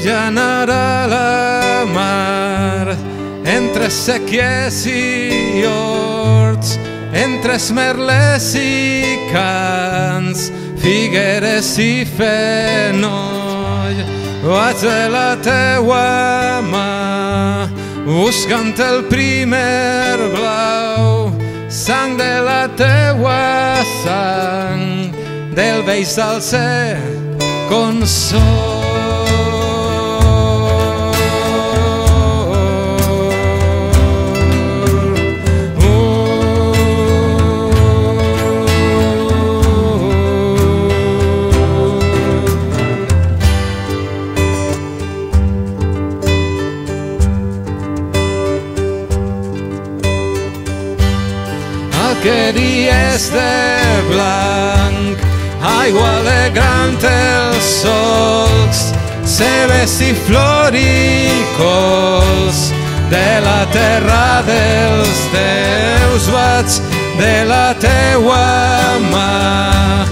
general a mar, entre sequies i horts, entre esmerles i cants, figueres i fenoll. Vaig de la teua mà, buscant el primer blau, sang de la teua sang, del vell salser consol. Alqueries de blanc, aigua alegrant els solcs, cebes i floricols de la terra dels teus. Vaig de la teua mà,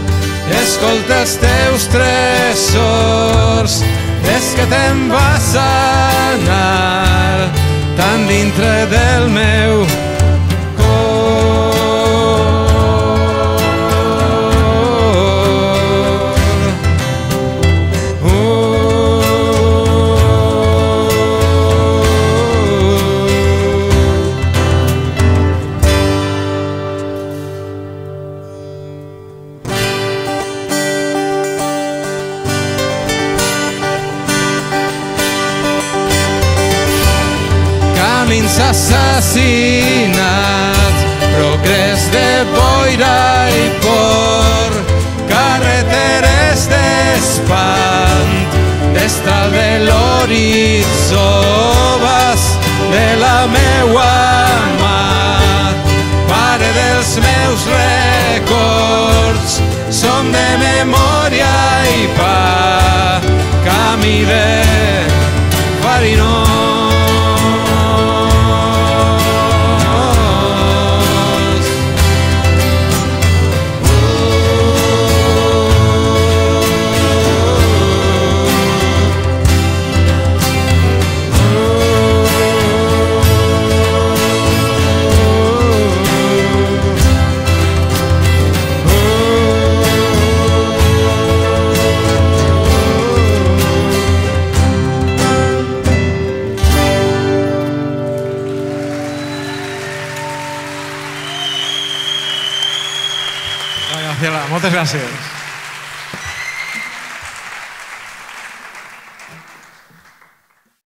escolta els teus tresors, des que te'n vas anar tan dintre del meu camins assassinats, progrés de boira i por, carreteres d'espant, destral de l'horitzó. Vas de la meua mà, pare dels meus records, som de memòria i pa, camí de farinós. Graciela, moltes gràcies.